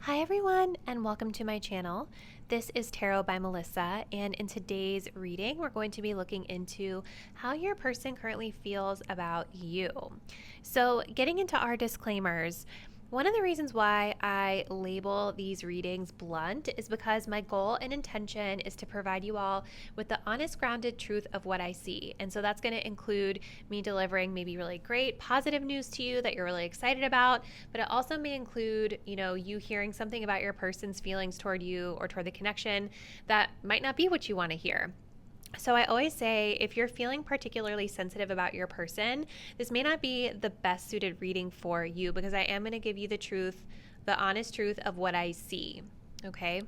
Hi everyone, and welcome to my channel. This is Tarot by Melissa, and in today's reading we're going to be looking into how your person currently feels about you. So getting into our disclaimers, one of the reasons why I label these readings blunt is because my goal and intention is to provide you all with the honest, grounded truth of what I see. And so that's going to include me delivering maybe really great, positive news to you that you're really excited about, but it also may include, you hearing something about your person's feelings toward you or toward the connection that might not be what you want to hear. So I always say, if you're feeling particularly sensitive about your person, this may not be the best suited reading for you, because I am going to give you the truth, the honest truth of what I see. Okay.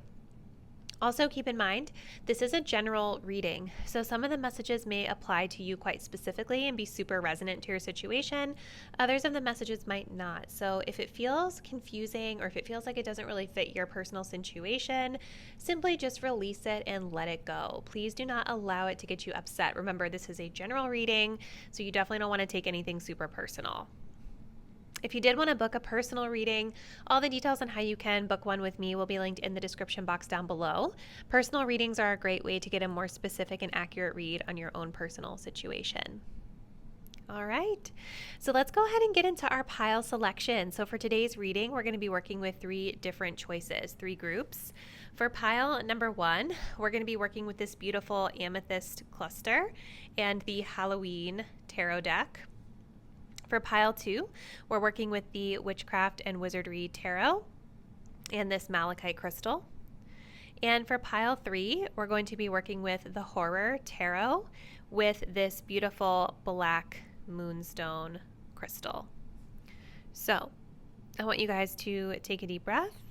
Also, keep in mind, this is a general reading, so some of the messages may apply to you quite specifically and be super resonant to your situation. Others of the messages might not. So if it feels confusing or if it feels like it doesn't really fit your personal situation, simply just release it and let it go. Please do not allow it to get you upset. Remember, this is a general reading, so you definitely don't want to take anything super personal. If you did want to book a personal reading, all the details on how you can book one with me will be linked in the description box down below. Personal readings are a great way to get a more specific and accurate read on your own personal situation. All right, so let's go ahead and get into our pile selection. So for today's reading, we're going to be working with three different choices, three groups. For pile number 1, we're going to be working with this beautiful amethyst cluster and the Halloween tarot deck. For pile 2, we're working with the Witchcraft and Wizardry tarot and this malachite crystal. And for pile 3, we're going to be working with the Horror tarot with this beautiful black moonstone crystal. So I want you guys to take a deep breath.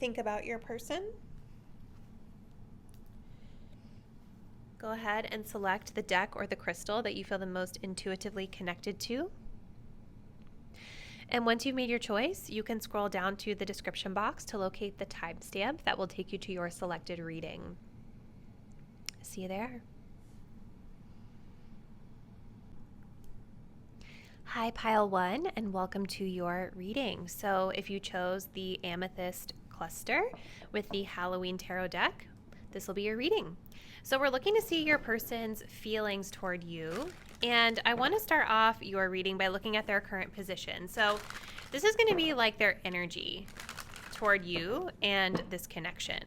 Think about your person. Go ahead and select the deck or the crystal that you feel the most intuitively connected to. And once you've made your choice, you can scroll down to the description box to locate the timestamp that will take you to your selected reading. See you there. Hi, pile 1, and welcome to your reading. So if you chose the amethyst cluster with the Halloween tarot deck, this will be your reading. So we're looking to see your person's feelings toward you, and I want to start off your reading by looking at their current position. So this is going to be like their energy toward you and this connection.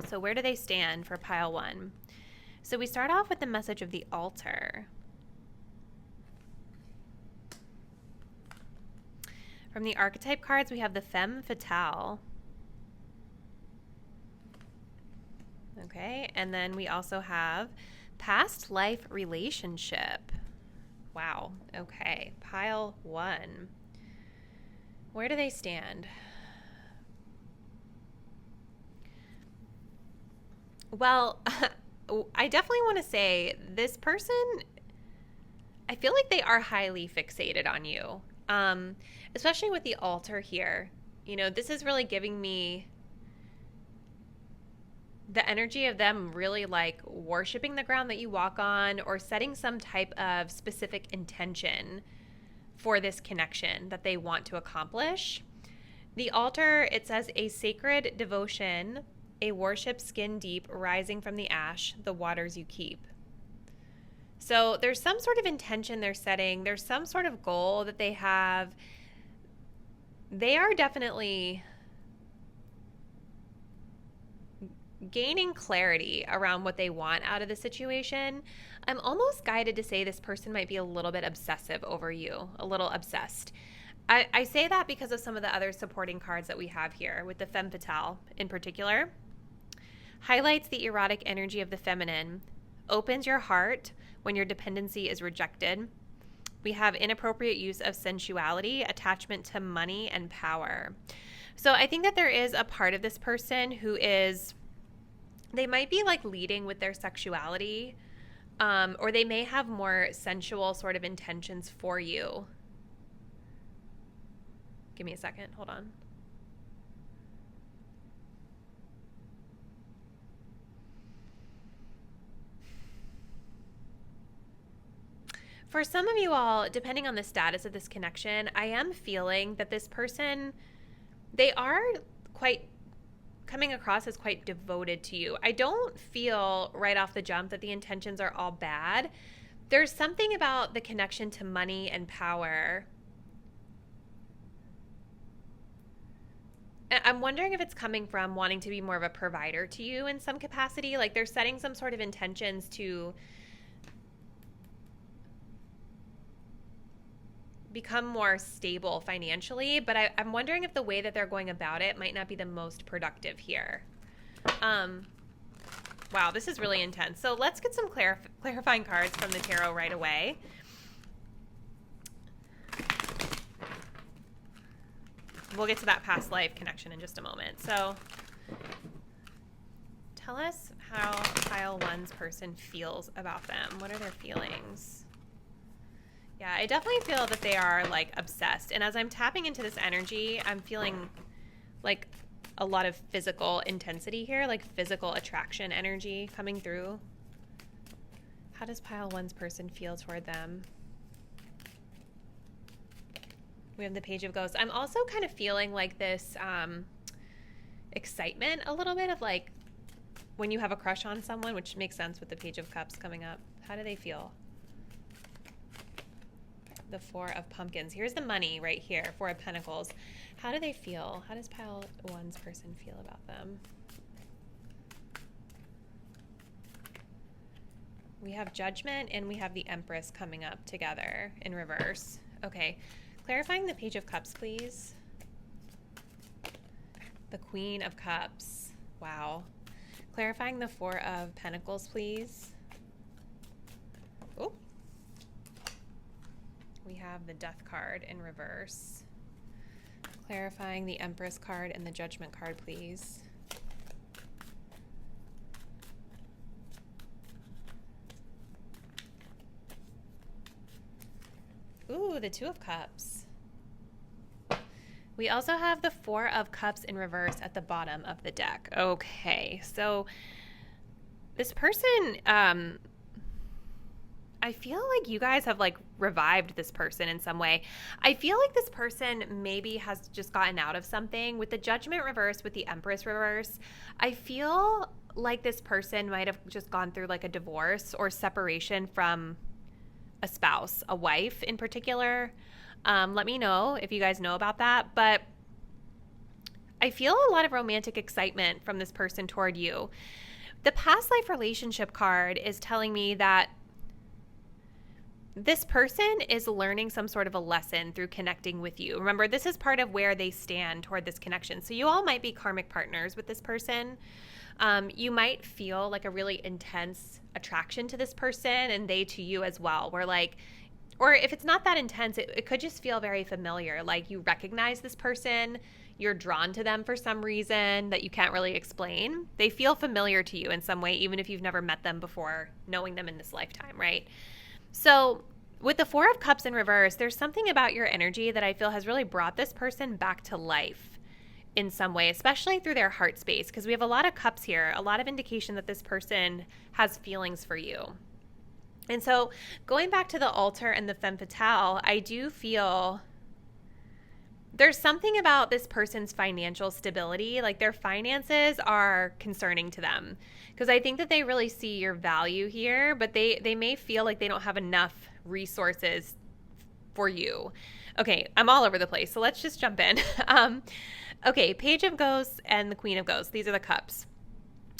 So where do they stand for pile 1? So we start off with the message of the altar. From the archetype cards, we have the femme fatale. Okay, and then we also have past life relationship. Wow, okay, pile 1. Where do they stand? Well, I definitely want to say this person, I feel like they are highly fixated on you, especially with the altar here. This is really giving me the energy of them really like worshiping the ground that you walk on, or setting some type of specific intention for this connection that they want to accomplish. The altar, it says, a sacred devotion, a worship skin deep, rising from the ash, the waters you keep. So there's some sort of intention they're setting. There's some sort of goal that they have. They are definitely gaining clarity around what they want out of the situation. I'm almost guided to say this person might be a little bit obsessive over you, a little obsessed. I say that because of some of the other supporting cards that we have here, with the femme fatale in particular. Highlights the erotic energy of the feminine, opens your heart when your dependency is rejected. We have inappropriate use of sensuality, attachment to money, and power. So I think that there is a part of this person who is, they might be like leading with their sexuality, or they may have more sensual sort of intentions for you. Give me a second. Hold on. For some of you all, depending on the status of this connection, I am feeling that this person, they are quite coming across as quite devoted to you. I don't feel right off the jump that the intentions are all bad. There's something about the connection to money and power. I'm wondering if it's coming from wanting to be more of a provider to you in some capacity. Like they're setting some sort of intentions to become more stable financially, but I'm wondering if the way that they're going about it might not be the most productive here. Wow, this is really intense. So let's get some clarifying cards from the tarot right away. We'll get to that past life connection in just a moment. So tell us how pile one's person feels about them. What are their feelings? Yeah, I definitely feel that they are like obsessed. And as I'm tapping into this energy, I'm feeling like a lot of physical intensity here, like physical attraction energy coming through. How does pile one's person feel toward them? We have the Page of Ghosts. I'm also kind of feeling like this excitement a little bit of like when you have a crush on someone, which makes sense with the Page of Cups coming up. How do they feel? The Four of Pumpkins. Here's the money right here, Four of Pentacles. How do they feel? How does pile one's person feel about them? We have Judgment and we have the Empress coming up together in reverse. Okay, clarifying the Page of Cups, please. The Queen of Cups. Wow. Clarifying the Four of Pentacles, please. Oh. We have the Death card in reverse. Clarifying the Empress card and the Judgment card, please. Ooh, the Two of Cups. We also have the Four of Cups in reverse at the bottom of the deck. Okay, so this person, I feel like you guys have like revived this person in some way. I feel like this person maybe has just gotten out of something. With the Judgment reverse, with the Empress reverse, I feel like this person might have just gone through like a divorce or separation from a spouse, a wife in particular. Let me know if you guys know about that. But I feel a lot of romantic excitement from this person toward you. The past life relationship card is telling me that this person is learning some sort of a lesson through connecting with you. Remember, this is part of where they stand toward this connection. So you all might be karmic partners with this person. You might feel like a really intense attraction to this person and they to you as well. Where like, or if it's not that intense, it could just feel very familiar. Like you recognize this person, you're drawn to them for some reason that you can't really explain. They feel familiar to you in some way, even if you've never met them before, knowing them in this lifetime, right? So with the Four of Cups in reverse, there's something about your energy that I feel has really brought this person back to life in some way, especially through their heart space, because we have a lot of cups here, a lot of indication that this person has feelings for you. And so going back to the altar and the femme fatale, I do feel there's something about this person's financial stability, like their finances are concerning to them, because I think that they really see your value here, but they may feel like they don't have enough resources for you. Okay, I'm all over the place, so let's just jump in. Okay, Page of Ghosts and the Queen of Ghosts. These are the cups.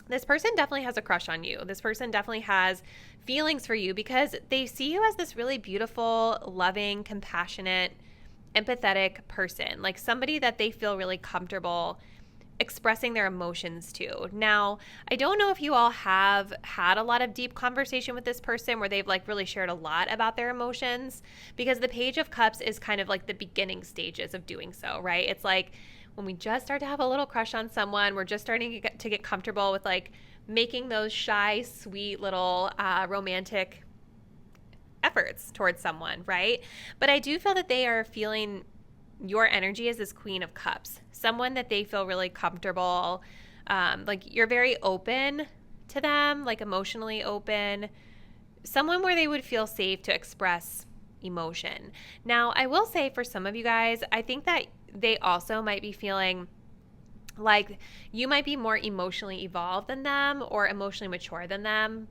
This person definitely has a crush on you. This person definitely has feelings for you because they see you as this really beautiful, loving, compassionate, empathetic person, like somebody that they feel really comfortable expressing their emotions to. Now, I don't know if you all have had a lot of deep conversation with this person where they've like really shared a lot about their emotions, because the Page of Cups is kind of like the beginning stages of doing so, right? It's like when we just start to have a little crush on someone, we're just starting to get comfortable with like making those shy, sweet little romantic efforts towards someone, right? But I do feel that they are feeling your energy as this Queen of Cups, someone that they feel really comfortable, like you're very open to them, like emotionally open, someone where they would feel safe to express emotion. Now, I will say for some of you guys, I think that they also might be feeling like you might be more emotionally evolved than them or emotionally mature than them.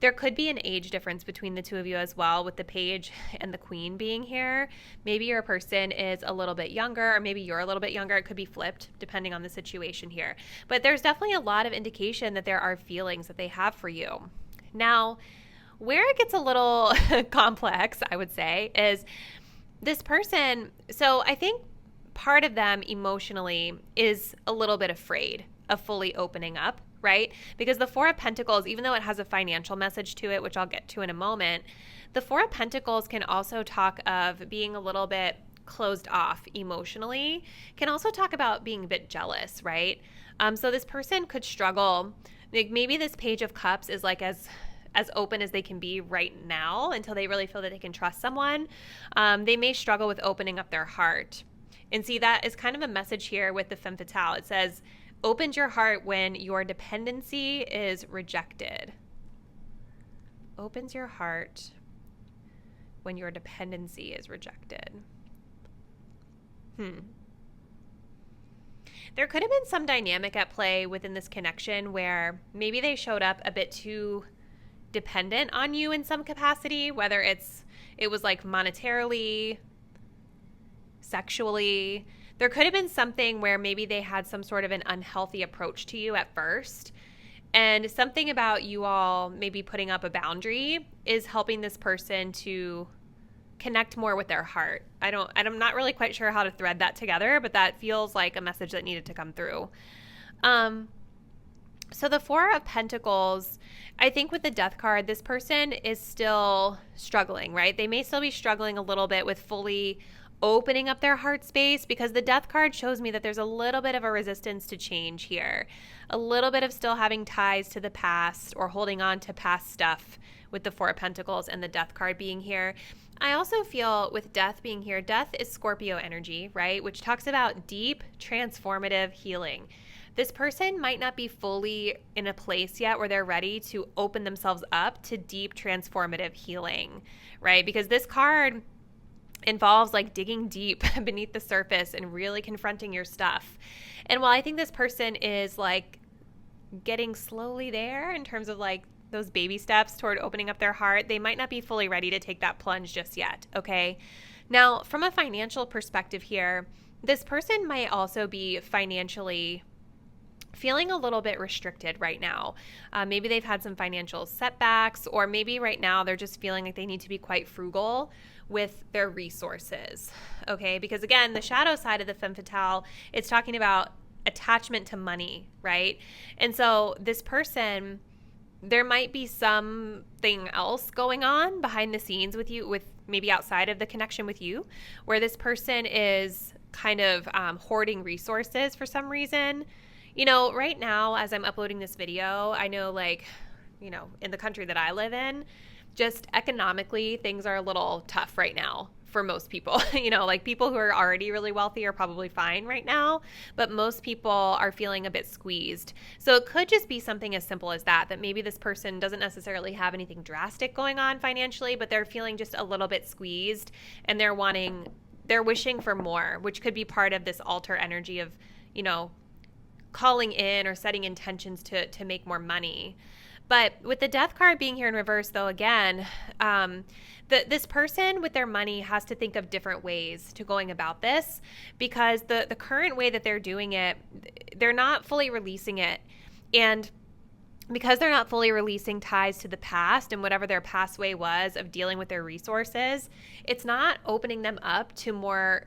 There could be an age difference between the two of you as well, with the page and the queen being here. Maybe your person is a little bit younger, or maybe you're a little bit younger. It could be flipped depending on the situation here. But there's definitely a lot of indication that there are feelings that they have for you. Now, where it gets a little complex, I would say, is this person. So I think part of them emotionally is a little bit afraid of fully opening up, right? Because the Four of Pentacles, even though it has a financial message to it, which I'll get to in a moment, the Four of Pentacles can also talk of being a little bit closed off emotionally, can also talk about being a bit jealous, right? So this person could struggle. Like maybe this Page of Cups is like as open as they can be right now until they really feel that they can trust someone. They may struggle with opening up their heart. And see, that is kind of a message here with the Femme Fatale. It says, open your heart when your dependency is rejected. Opens your heart when your dependency is rejected. There could have been some dynamic at play within this connection where maybe they showed up a bit too dependent on you in some capacity, whether it was like monetarily, sexually. There could have been something where maybe they had some sort of an unhealthy approach to you at first, and something about you all maybe putting up a boundary is helping this person to connect more with their heart. I'm not really quite sure how to thread that together, but that feels like a message that needed to come through. So the Four of Pentacles, I think with the Death card, this person is still struggling, right? They may still be struggling a little bit with fully opening up their heart space, because the Death card shows me that there's a little bit of a resistance to change here. A little bit of still having ties to the past or holding on to past stuff with the Four of Pentacles and the Death card being here. I also feel with Death being here, Death is Scorpio energy, right? Which talks about deep, transformative healing. This person might not be fully in a place yet where they're ready to open themselves up to deep, transformative healing, right? Because this card involves like digging deep beneath the surface and really confronting your stuff. And while I think this person is like getting slowly there in terms of like those baby steps toward opening up their heart, they might not be fully ready to take that plunge just yet, okay? Now, from a financial perspective here, this person might also be financially feeling a little bit restricted right now. Maybe they've had some financial setbacks, or maybe right now they're just feeling like they need to be quite frugal with their resources, okay? Because again, the shadow side of the Femme Fatale, it's talking about attachment to money, right? And so this person, there might be something else going on behind the scenes with you, with maybe outside of the connection with you, where this person is kind of hoarding resources for some reason. You know, right now, as I'm uploading this video, I know, like, you know, in the country that I live in, just economically, things are a little tough right now for most people. You know, like people who are already really wealthy are probably fine right now, but most people are feeling a bit squeezed. So it could just be something as simple as that maybe this person doesn't necessarily have anything drastic going on financially, but they're feeling just a little bit squeezed, and they're wishing for more, which could be part of this altar energy of, you know, calling in or setting intentions to make more money. But with the Death card being here in reverse, though, again, this person with their money has to think of different ways to going about this, because the current way that they're doing it, they're not fully releasing it. And because they're not fully releasing ties to the past and whatever their past way was of dealing with their resources, it's not opening them up to more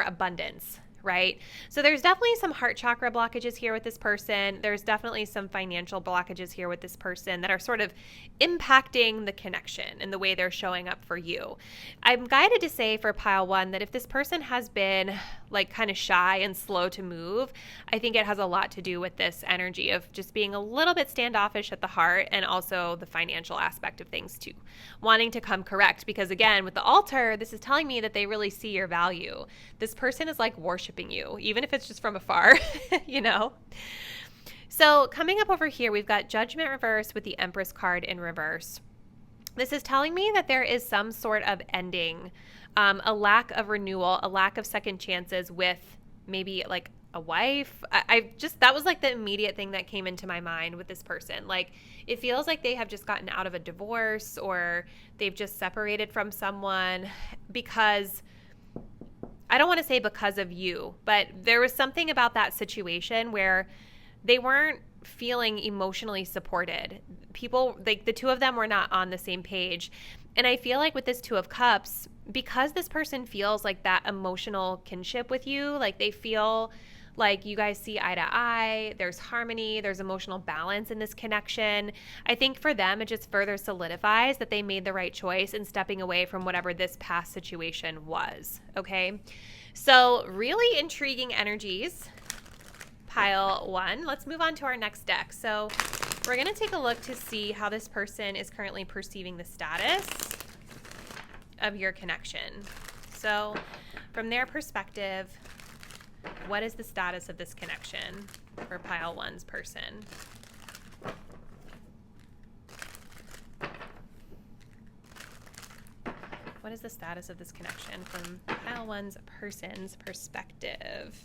abundance, right? So there's definitely some heart chakra blockages here with this person. There's definitely some financial blockages here with this person that are sort of impacting the connection and the way they're showing up for you. I'm guided to say for pile one that if this person has been like kind of shy and slow to move, I think it has a lot to do with this energy of just being a little bit standoffish at the heart, and also the financial aspect of things too, wanting to come correct. Because again, with the altar, this is telling me that they really see your value. This person is like worshiping you, even if it's just from afar, you know? So coming up over here, we've got Judgment reverse with the Empress card in reverse. This is telling me that there is some sort of ending, a lack of renewal, a lack of second chances with maybe like a wife. I just, that was like the immediate thing that came into my mind with this person. Like, it feels like they have just gotten out of a divorce, or they've just separated from someone because, I don't want to say because of you, but there was something about that situation where they weren't feeling emotionally supported. People, like the two of them were not on the same page. And I feel like with this Two of Cups, because this person feels like that emotional kinship with you, like they feel like you guys see eye to eye, there's harmony, there's emotional balance in this connection. I think for them, it just further solidifies that they made the right choice in stepping away from whatever this past situation was, okay? So really intriguing energies, pile one. Let's move on to our next deck. So we're gonna take a look to see how this person is currently perceiving the status of your connection. So from their perspective, what is the status of this connection for pile one's person? What is the status of this connection from pile one's person's perspective?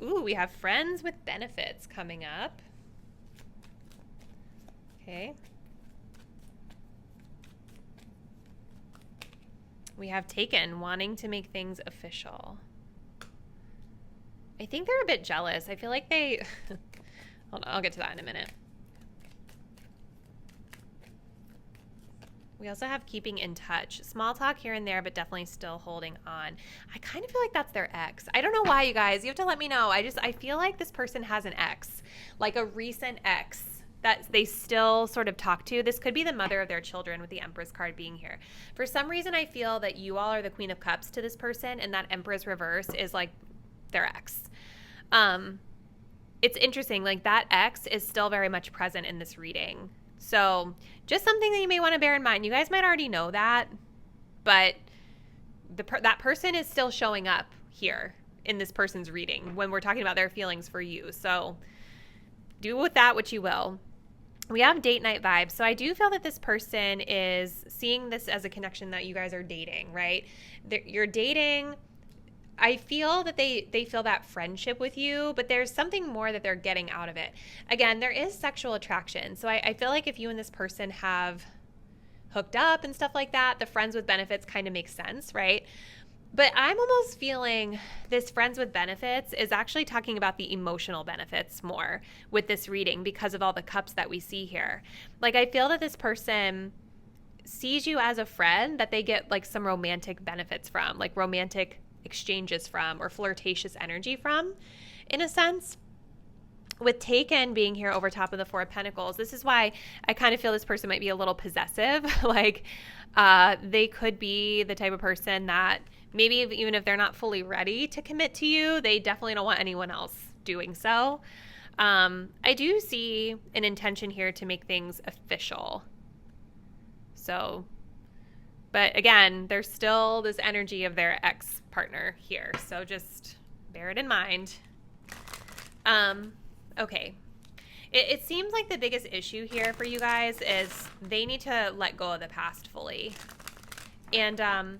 Ooh, we have friends with benefits coming up. Okay. We have taken, wanting to make things official. I think they're a bit jealous. I feel like they, hold on, I'll get to that in a minute. We also have keeping in touch. Small talk here and there, but definitely still holding on. I kind of feel like that's their ex. I don't know why, you guys. You have to let me know. I feel like this person has an ex, like a recent ex that they still sort of talk to. This could be the mother of their children with the Empress card being here. For some reason, I feel that you all are the Queen of Cups to this person, and that Empress reverse is like their ex. It's interesting. Like, that ex is still very much present in this reading. So just something that you may want to bear in mind. You guys might already know that, but that person is still showing up here in this person's reading when we're talking about their feelings for you. So do with that what you will. We have date night vibes. So I do feel that this person is seeing this as a connection that you guys are dating, right? You're dating. I feel that they feel that friendship with you, but there's something more that they're getting out of it. Again, there is sexual attraction. So I feel like if you and this person have hooked up and stuff like that, the friends with benefits kind of makes sense, right? But I'm almost feeling this friends with benefits is actually talking about the emotional benefits more with this reading because of all the cups that we see here. Like, I feel that this person sees you as a friend that they get like some romantic benefits from, like romantic exchanges from, or flirtatious energy from, in a sense. With taken being here over top of the Four of Pentacles, this is why I kind of feel this person might be a little possessive. Like, they could be the type of person that maybe even if they're not fully ready to commit to you, they definitely don't want anyone else doing so. I do see an intention here to make things official. So, but again, there's still this energy of their ex-partner here. So just bear it in mind. Okay. It seems like the biggest issue here for you guys is they need to let go of the past fully. And,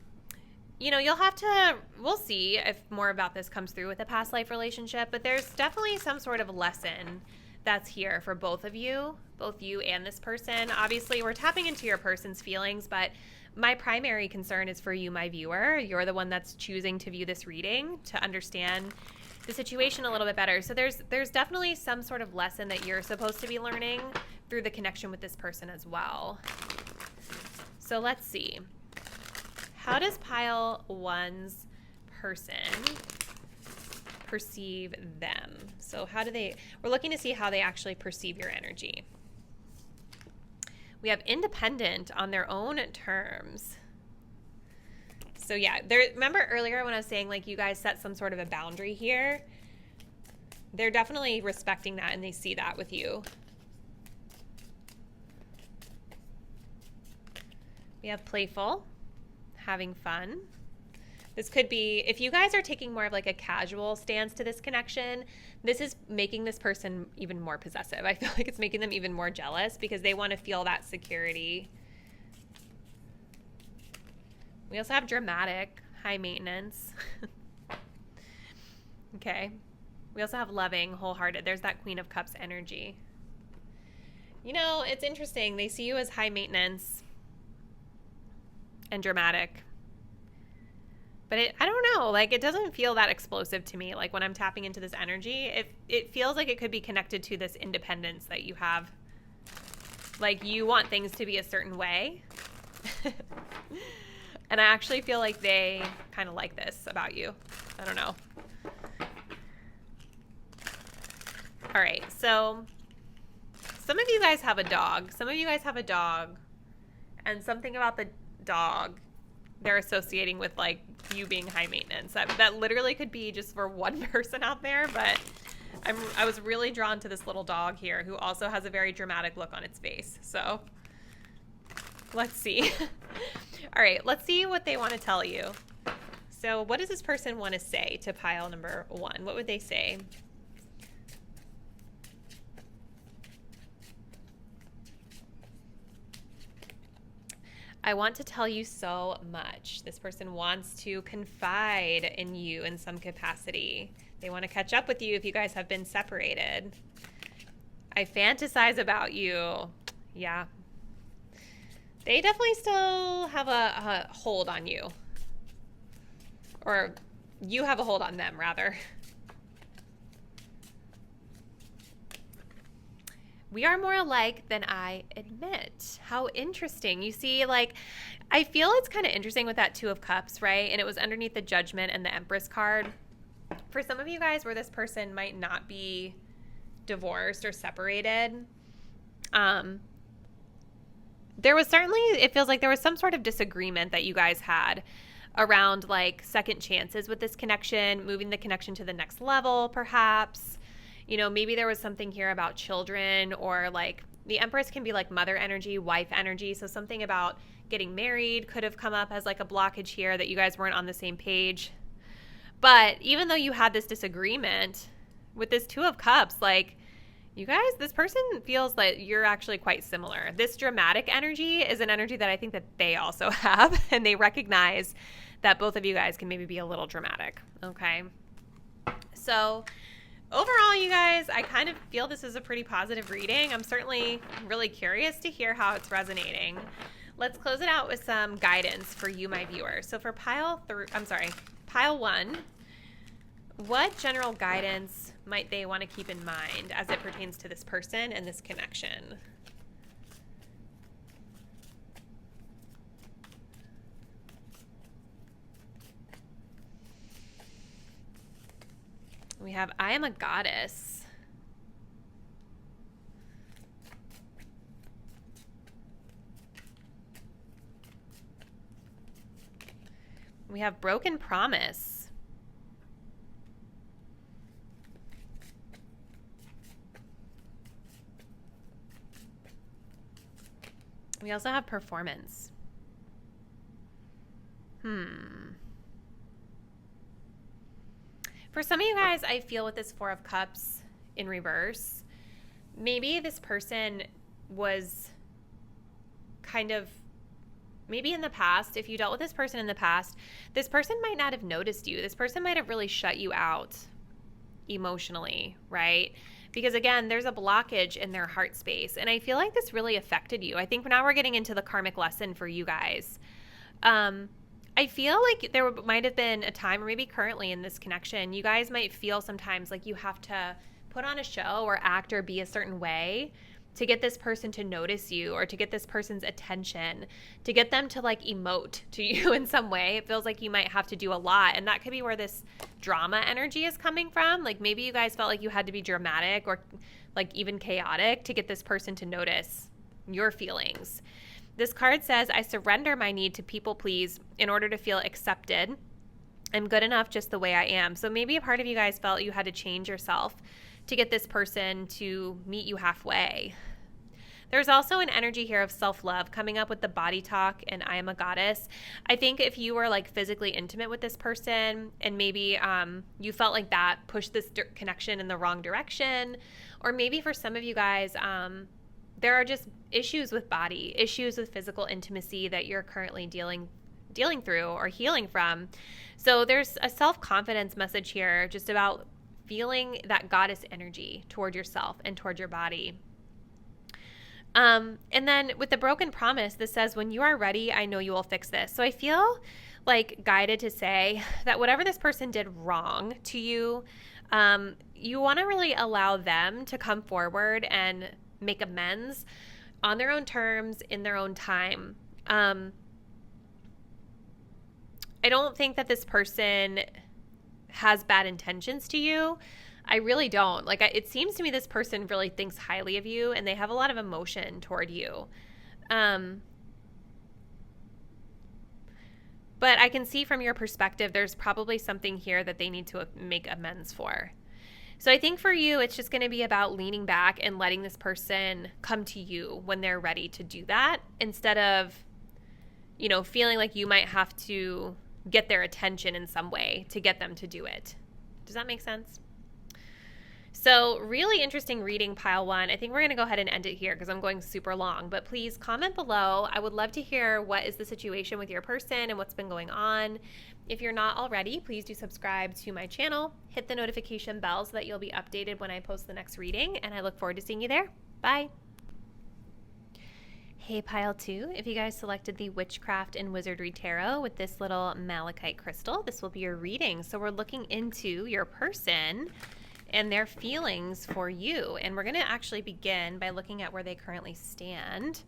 you know, you'll have to, we'll see if more about this comes through with a past life relationship, but there's definitely some sort of lesson that's here for both of you, both you and this person. Obviously, we're tapping into your person's feelings, but my primary concern is for you, my viewer. You're the one that's choosing to view this reading to understand the situation a little bit better. So there's definitely some sort of lesson that you're supposed to be learning through the connection with this person as well. So let's see. How does pile one's person perceive them? So how do they, we're looking to see how they actually perceive your energy. We have independent on their own terms. So yeah, remember earlier when I was saying like you guys set some sort of a boundary here? They're definitely respecting that and they see that with you. We have playful, having fun. This could be, if you guys are taking more of like a casual stance to this connection, this is making this person even more possessive. I feel like it's making them even more jealous because they want to feel that security. We also have dramatic, high maintenance. Okay. We also have loving, wholehearted. There's that Queen of Cups energy. You know, it's interesting. They see you as high maintenance and dramatic. But I don't know, like it doesn't feel that explosive to me. Like when I'm tapping into this energy, it feels like it could be connected to this independence that you have. Like you want things to be a certain way. And I actually feel like they kind of like this about you. I don't know. All right, so some of you guys have a dog. Some of you guys have a dog. And something about the dog they're associating with like you being high maintenance. That literally could be just for one person out there, but I was really drawn to this little dog here who also has a very dramatic look on its face. So let's see. All right, let's see what they want to tell you. So what does this person want to say to pile number 1? What would they say? I want to tell you so much. This person wants to confide in you in some capacity. They want to catch up with you if you guys have been separated. I fantasize about you. Yeah. They definitely still have a hold on you. Or you have a hold on them, rather. We are more alike than I admit. How interesting. You see, like, I feel it's kind of interesting with that Two of Cups, right? And it was underneath the Judgment and the Empress card. For some of you guys where this person might not be divorced or separated, there was certainly, it feels like there was some sort of disagreement that you guys had around like second chances with this connection, moving the connection to the next level, perhaps. You know, maybe there was something here about children, or like the Empress can be like mother energy, wife energy. So something about getting married could have come up as like a blockage here, that you guys weren't on the same page. But even though you had this disagreement with this Two of Cups, like you guys, this person feels that you're actually quite similar. This dramatic energy is an energy that I think that they also have, and they recognize that both of you guys can maybe be a little dramatic. Okay. So overall, you guys, I kind of feel this is a pretty positive reading. I'm certainly really curious to hear how it's resonating. Let's close it out with some guidance for you, my viewers. So for pile 1, what general guidance might they want to keep in mind as it pertains to this person and this connection? We have, I am a goddess. We have broken promise. We also have performance. For some of you guys, I feel with this Four of Cups in reverse, maybe this person was kind of, maybe in the past, if you dealt with this person in the past, this person might not have noticed you. This person might have really shut you out emotionally, right? Because again, there's a blockage in their heart space. And I feel like this really affected you. I think now we're getting into the karmic lesson for you guys. I feel like there might have been a time, or maybe currently in this connection, you guys might feel sometimes like you have to put on a show or act or be a certain way to get this person to notice you, or to get this person's attention, to get them to like emote to you in some way. It feels like you might have to do a lot. And that could be where this drama energy is coming from. Like maybe you guys felt like you had to be dramatic or like even chaotic to get this person to notice your feelings. This card says, I surrender my need to people please in order to feel accepted. I'm good enough just the way I am. So maybe a part of you guys felt you had to change yourself to get this person to meet you halfway. There's also an energy here of self-love coming up with the body talk and I am a goddess. I think if you were like physically intimate with this person and maybe you felt like that pushed this connection in the wrong direction, or maybe for some of you guys, there are just issues with body, issues with physical intimacy that you're currently dealing through or healing from. So there's a self-confidence message here just about feeling that goddess energy toward yourself and toward your body. And then with the broken promise, this says, when you are ready, I know you will fix this. So I feel like guided to say that whatever this person did wrong to you, you want to really allow them to come forward and make amends on their own terms, in their own time. I don't think that this person has bad intentions to you. I really don't. Like, it seems to me this person really thinks highly of you and they have a lot of emotion toward you. But I can see from your perspective, there's probably something here that they need to make amends for. So I think for you, it's just going to be about leaning back and letting this person come to you when they're ready to do that, instead of, you know, feeling like you might have to get their attention in some way to get them to do it. Does that make sense? So really interesting reading, pile one. I think we're going to go ahead and end it here because I'm going super long, but please comment below. I would love to hear what is the situation with your person and what's been going on. If you're not already, please do subscribe to my channel, hit the notification bell so that you'll be updated when I post the next reading, and I look forward to seeing you there. Bye. Hey pile two, if you guys selected the Witchcraft and Wizardry Tarot with this little malachite crystal, this will be your reading. So we're looking into your person and their feelings for you. And we're going to actually begin by looking at where they currently stand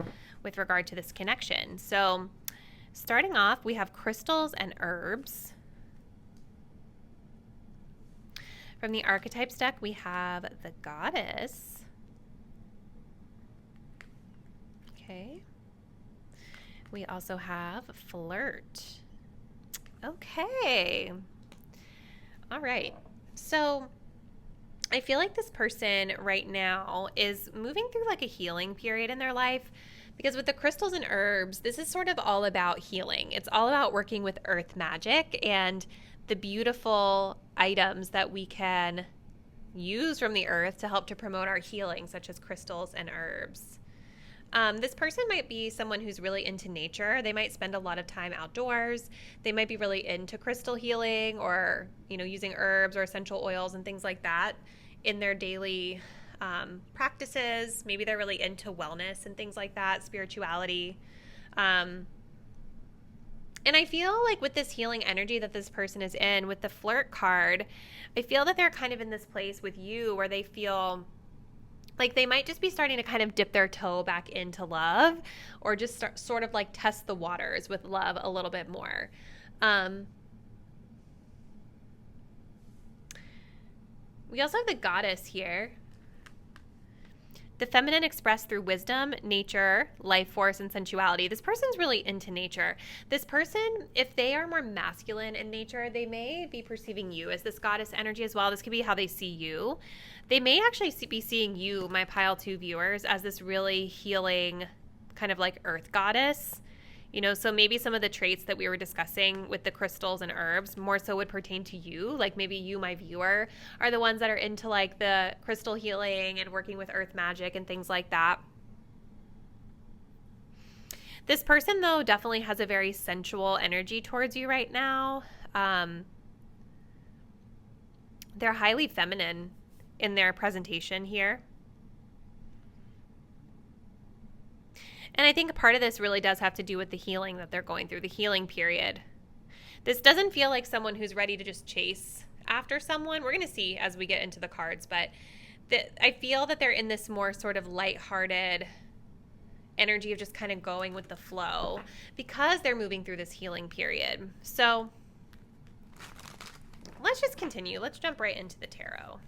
with regard to this connection. So starting off, we have crystals and herbs. From the Archetypes deck, we have the Goddess. Okay. We also have Flirt. Okay. All right. So I feel like this person right now is moving through like a healing period in their life, because with the crystals and herbs, this is sort of all about healing. It's all about working with earth magic and the beautiful items that we can use from the earth to help to promote our healing, such as crystals and herbs. This person might be someone who's really into nature. They might spend a lot of time outdoors. They might be really into crystal healing or, you know, using herbs or essential oils and things like that in their daily practices. Maybe they're really into wellness and things like that, spirituality. And I feel like with this healing energy that this person is in, with the Flirt card, I feel that they're kind of in this place with you where they feel like they might just be starting to kind of dip their toe back into love, or just sort of like test the waters with love a little bit more. We also have the Goddess here. The feminine expressed through wisdom, nature, life force, and sensuality. This person's really into nature. This person, if they are more masculine in nature, they may be perceiving you as this goddess energy as well. This could be how they see you. They may actually be seeing you, my pile two viewers, as this really healing kind of like earth goddess. You know, so maybe some of the traits that we were discussing with the crystals and herbs more so would pertain to you. Like maybe you, my viewer, are the ones that are into like the crystal healing and working with earth magic and things like that. This person, though, definitely has a very sensual energy towards you right now. They're highly feminine in their presentation here. And I think part of this really does have to do with the healing that they're going through, the healing period. This doesn't feel like someone who's ready to just chase after someone. We're going to see as we get into the cards, but I feel that they're in this more sort of lighthearted energy of just kind of going with the flow because they're moving through this healing period. So let's just continue. Let's jump right into the tarot.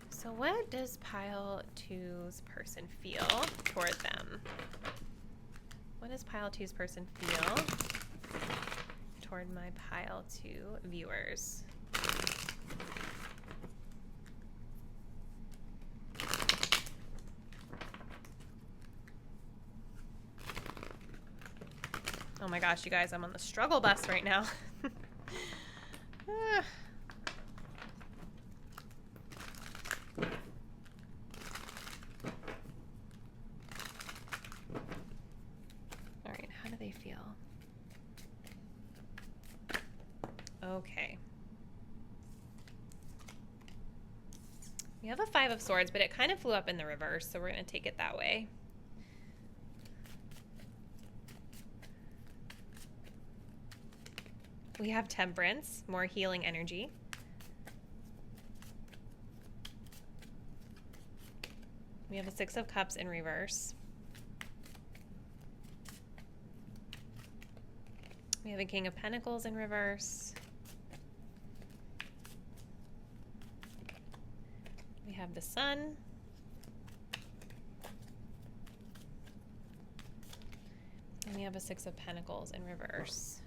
So what does pile two's person feel toward them? What does pile two's person feel toward my pile two viewers? Oh my gosh, you guys, I'm on the struggle bus right now. Ah. All right, how do they feel? Okay. We have a Five of Swords, but it kind of flew up in the reverse, so we're going to take it that way. We have Temperance, more healing energy. We have a Six of Cups in reverse. We have a King of Pentacles in reverse. We have the Sun. And we have a Six of Pentacles in reverse.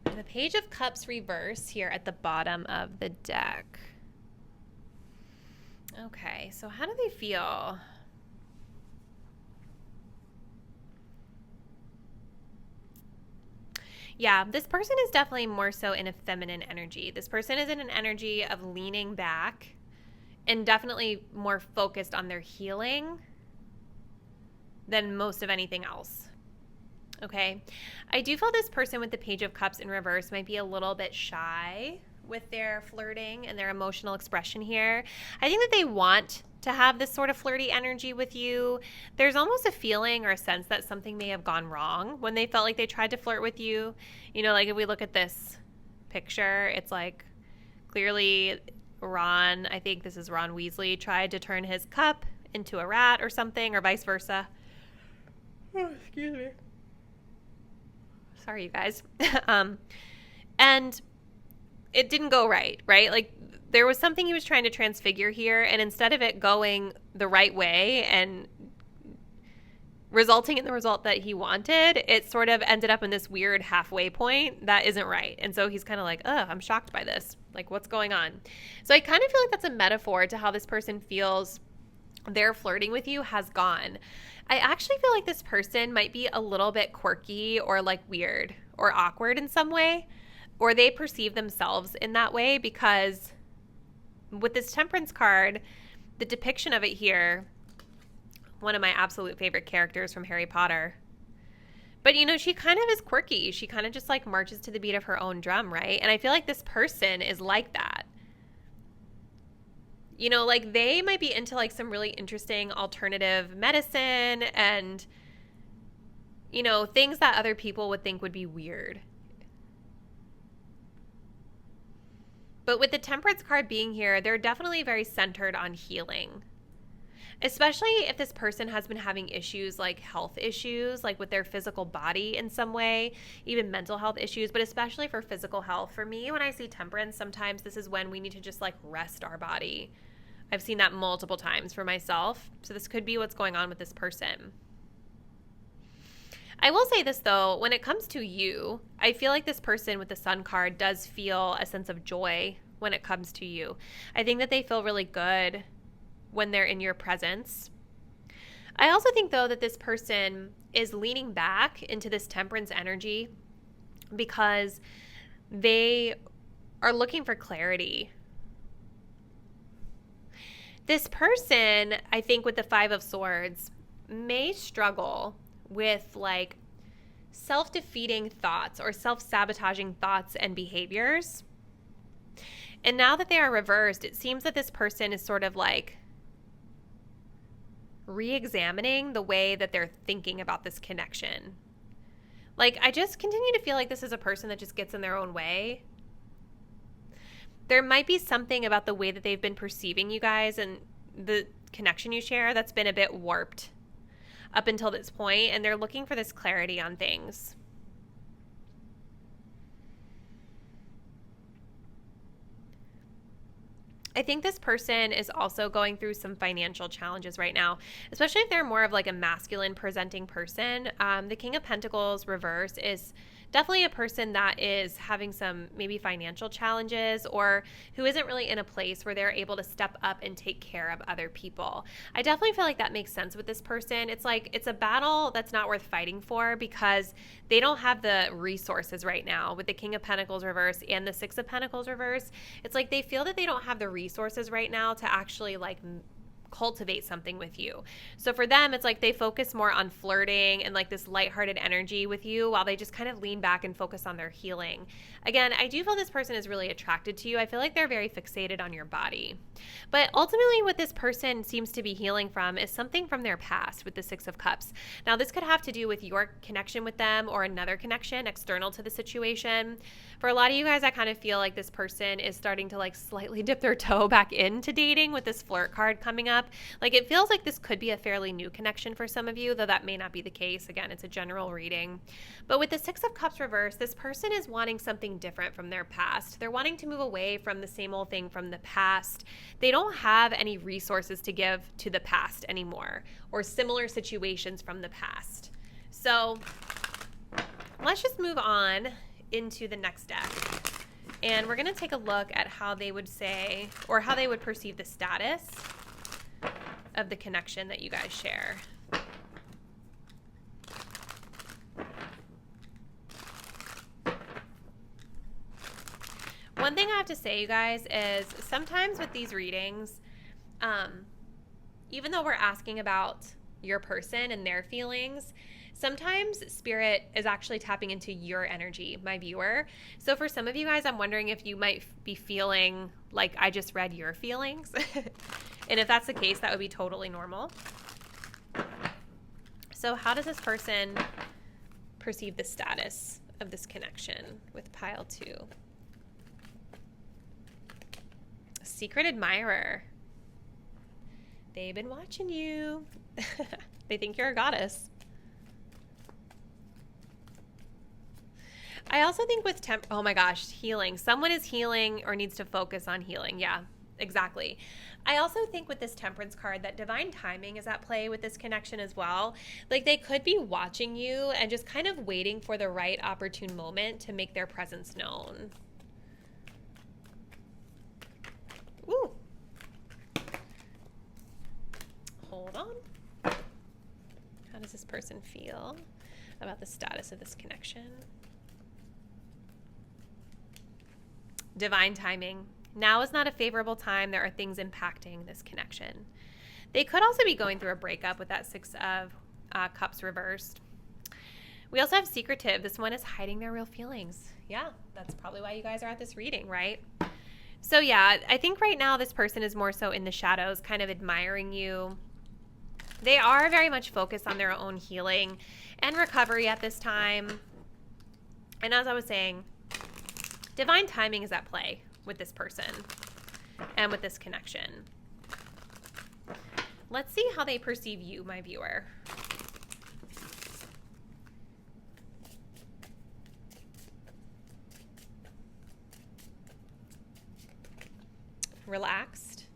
And the Page of Cups reverse here at the bottom of the deck. Okay, so how do they feel? Yeah, this person is definitely more so in a feminine energy. This person is in an energy of leaning back and definitely more focused on their healing than most of anything else. Okay, I do feel this person with the Page of Cups in reverse might be a little bit shy with their flirting and their emotional expression here. I think that they want to have this sort of flirty energy with you. There's almost a feeling or a sense that something may have gone wrong when they felt like they tried to flirt with you. You know, like if we look at this picture, it's like clearly Ron, I think this is Ron Weasley, tried to turn his cup into a rat or something, or vice versa. Oh, excuse me. Sorry, you guys. And it didn't go right? Like there was something he was trying to transfigure here, and instead of it going the right way and resulting in the result that he wanted, it sort of ended up in this weird halfway point that isn't right. And so he's kind of like, ugh, I'm shocked by this. Like, what's going on? So I kind of feel like that's a metaphor to how this person feels their flirting with you has gone. I actually feel like this person might be a little bit quirky or like weird or awkward in some way, or they perceive themselves in that way, because with this Temperance card, the depiction of it here, one of my absolute favorite characters from Harry Potter. But, you know, she kind of is quirky. She kind of just like marches to the beat of her own drum, right? And I feel like this person is like that. You know, like they might be into like some really interesting alternative medicine and, you know, things that other people would think would be weird. But with the Temperance card being here, they're definitely very centered on healing. Especially if this person has been having issues like health issues, like with their physical body in some way, even mental health issues, but especially for physical health. For me, when I see Temperance, sometimes this is when we need to just like rest our body. I've seen that multiple times for myself. So this could be what's going on with this person. I will say this though, when it comes to you, I feel like this person with the Sun card does feel a sense of joy when it comes to you. I think that they feel really good when they're in your presence. I also think though that this person is leaning back into this Temperance energy because they are looking for clarity. This person, I think with the Five of Swords, may struggle with like self-defeating thoughts or self-sabotaging thoughts and behaviors. And now that they are reversed, it seems that this person is sort of like re-examining the way that they're thinking about this connection. Like, I just continue to feel like this is a person that just gets in their own way. There might be something about the way that they've been perceiving you guys and the connection you share that's been a bit warped up until this point, and they're looking for this clarity on things. I think this person is also going through some financial challenges right now, especially if they're more of like a masculine presenting person. The King of Pentacles reverse is definitely a person that is having some maybe financial challenges or who isn't really in a place where they're able to step up and take care of other people. I definitely feel like that makes sense with this person. It's like it's a battle that's not worth fighting for because they don't have the resources right now with the King of Pentacles reverse and the Six of Pentacles reverse. It's like they feel that they don't have the resources right now to actually like cultivate something with you. So for them, it's like they focus more on flirting and like this lighthearted energy with you while they just kind of lean back and focus on their healing. Again, I do feel this person is really attracted to you. I feel like they're very fixated on your body. But ultimately what this person seems to be healing from is something from their past with the Six of Cups. Now this could have to do with your connection with them or another connection external to the situation. For a lot of you guys, I kind of feel like this person is starting to like slightly dip their toe back into dating with this flirt card coming up. Like it feels like this could be a fairly new connection for some of you, though that may not be the case. Again, it's a general reading. But with the Six of Cups reverse, this person is wanting something different from their past. They're wanting to move away from the same old thing from the past. They don't have any resources to give to the past anymore or similar situations from the past. So let's just move on into the next deck. And we're going to take a look at how they would say or how they would perceive the status of the connection that you guys share. One thing I have to say, you guys, is sometimes with these readings, even though we're asking about your person and their feelings, sometimes Spirit is actually tapping into your energy, my viewer. So for some of you guys, I'm wondering if you might be feeling like I just read your feelings. And if that's the case, that would be totally normal. So how does this person perceive the status of this connection with pile 2? Secret admirer. They've been watching you. They think you're a goddess. I also think with oh my gosh, healing. Someone is healing or needs to focus on healing. Yeah, exactly. I also think with this Temperance card that divine timing is at play with this connection as well. Like they could be watching you and just kind of waiting for the right opportune moment to make their presence known. Ooh. Hold on. How does this person feel about the status of this connection? Divine timing. Now is not a favorable time. There are things impacting this connection. They could also be going through a breakup with that Six of Cups reversed. We also have secretive. This one is hiding their real feelings. Yeah, that's probably why you guys are at this reading, right? So yeah, I think right now this person is more so in the shadows, kind of admiring you. They are very much focused on their own healing and recovery at this time. And as I was saying, divine timing is at play with this person and with this connection. Let's see how they perceive you, my viewer. Relaxed,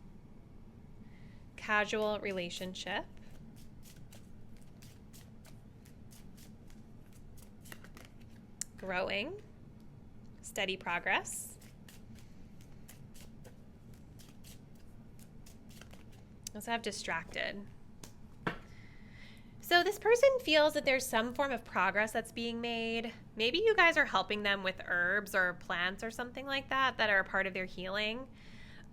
casual relationship, growing, steady progress, also have distracted. So this person feels that there's some form of progress that's being made. Maybe you guys are helping them with herbs or plants or something like that that are a part of their healing.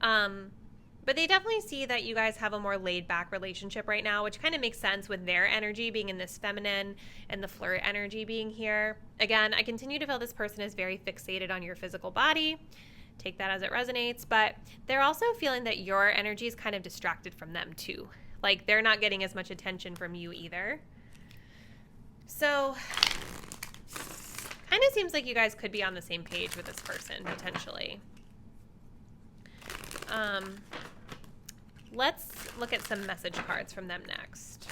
But they definitely see that you guys have a more laid back relationship right now, which kind of makes sense with their energy being in this feminine and the flirt energy being here. Again, I continue to feel this person is very fixated on your physical body. Take that as it resonates, but they're also feeling that your energy is kind of distracted from them too. Like they're not getting as much attention from you either. So kind of seems like you guys could be on the same page with this person potentially. Let's look at some message cards from them next.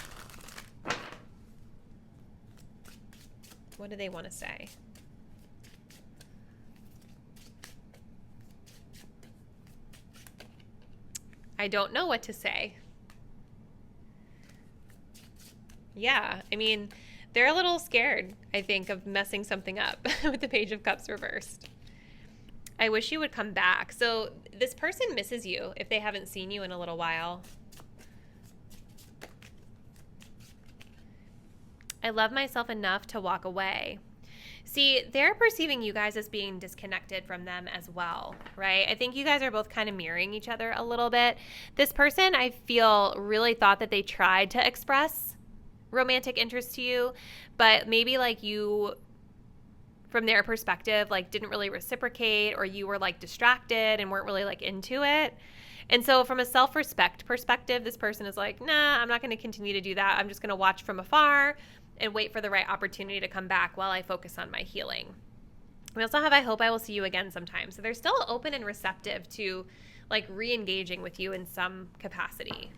What do they want to say? I don't know what to say. Yeah, I mean, they're a little scared, I think, of messing something up with the Page of Cups reversed. I wish you would come back. So this person misses you if they haven't seen you in a little while. I love myself enough to walk away. See, they're perceiving you guys as being disconnected from them as well, right? I think you guys are both kind of mirroring each other a little bit. This person, I feel, really thought that they tried to express romantic interest to you, but maybe like you, from their perspective, like didn't really reciprocate, or you were like distracted and weren't really like into it. And so from a self-respect perspective, this person is like, nah, I'm not going to continue to do that. I'm just going to watch from afar and wait for the right opportunity to come back while I focus on my healing. We also have, I hope I will see you again sometime. So they're still open and receptive to like re-engaging with you in some capacity.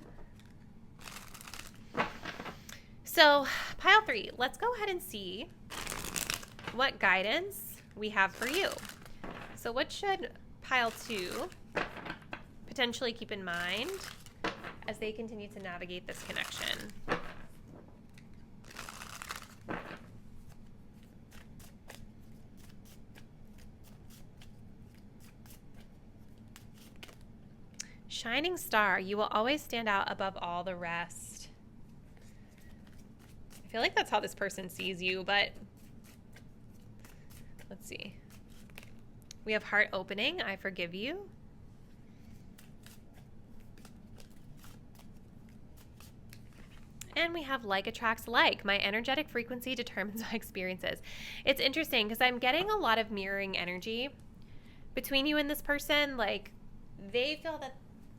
So pile 3, let's go ahead and see what guidance we have for you. So what should pile 2 potentially keep in mind as they continue to navigate this connection? Shining star, you will always stand out above all the rest. I feel like that's how this person sees you, but let's see. We have heart opening, I forgive you. And we have like attracts like. My energetic frequency determines my experiences. It's interesting because I'm getting a lot of mirroring energy between you and this person. Like they feel that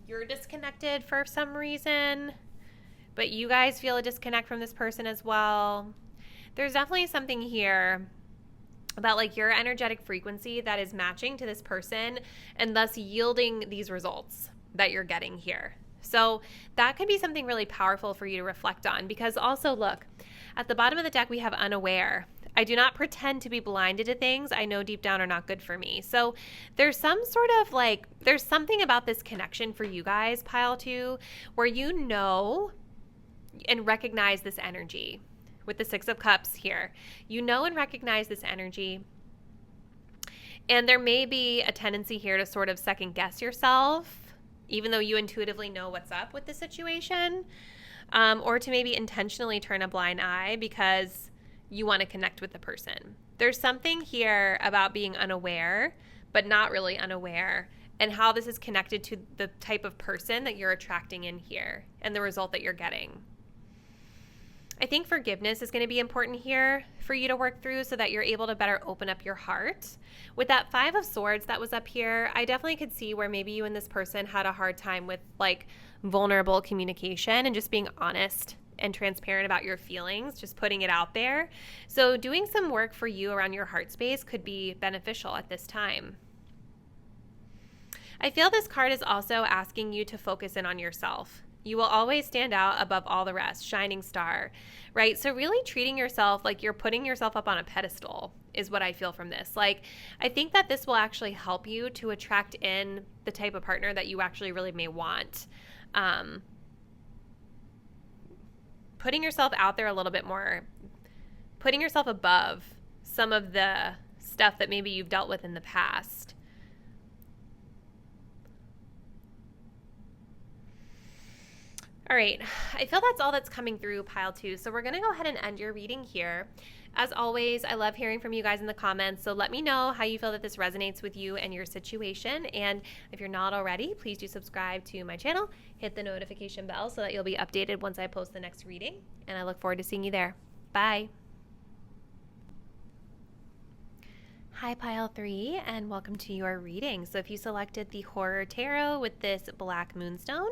you're disconnected for some reason, but you guys feel a disconnect from this person as well. There's definitely something here about like your energetic frequency that is matching to this person and thus yielding these results that you're getting here. So that could be something really powerful for you to reflect on, because also look, at the bottom of the deck we have unaware. I do not pretend to be blinded to things I know deep down are not good for me. So there's some sort of like, there's something about this connection for you guys, pile 2, where you know and recognize this energy. With the 6 of Cups here, you know and recognize this energy. And there may be a tendency here to sort of second guess yourself, even though you intuitively know what's up with the situation, or to maybe intentionally turn a blind eye because you want to connect with the person. There's something here about being unaware, but not really unaware, and how this is connected to the type of person that you're attracting in here and the result that you're getting. I think forgiveness is going to be important here for you to work through so that you're able to better open up your heart. With that 5 of Swords that was up here, I definitely could see where maybe you and this person had a hard time with like vulnerable communication and just being honest and transparent about your feelings, just putting it out there. So doing some work for you around your heart space could be beneficial at this time. I feel this card is also asking you to focus in on yourself. You will always stand out above all the rest, shining star, right? So really treating yourself like you're putting yourself up on a pedestal is what I feel from this. Like, I think that this will actually help you to attract in the type of partner that you actually really may want. Putting yourself out there a little bit more, putting yourself above some of the stuff that maybe you've dealt with in the past. All right, I feel that's all that's coming through pile 2. So we're going to go ahead and end your reading here. As always, I love hearing from you guys in the comments. So let me know how you feel that this resonates with you and your situation. And if you're not already, please do subscribe to my channel. Hit the notification bell so that you'll be updated once I post the next reading. And I look forward to seeing you there. Bye. Hi pile 3, and welcome to your reading. So if you selected the Horror Tarot with this Black Moonstone,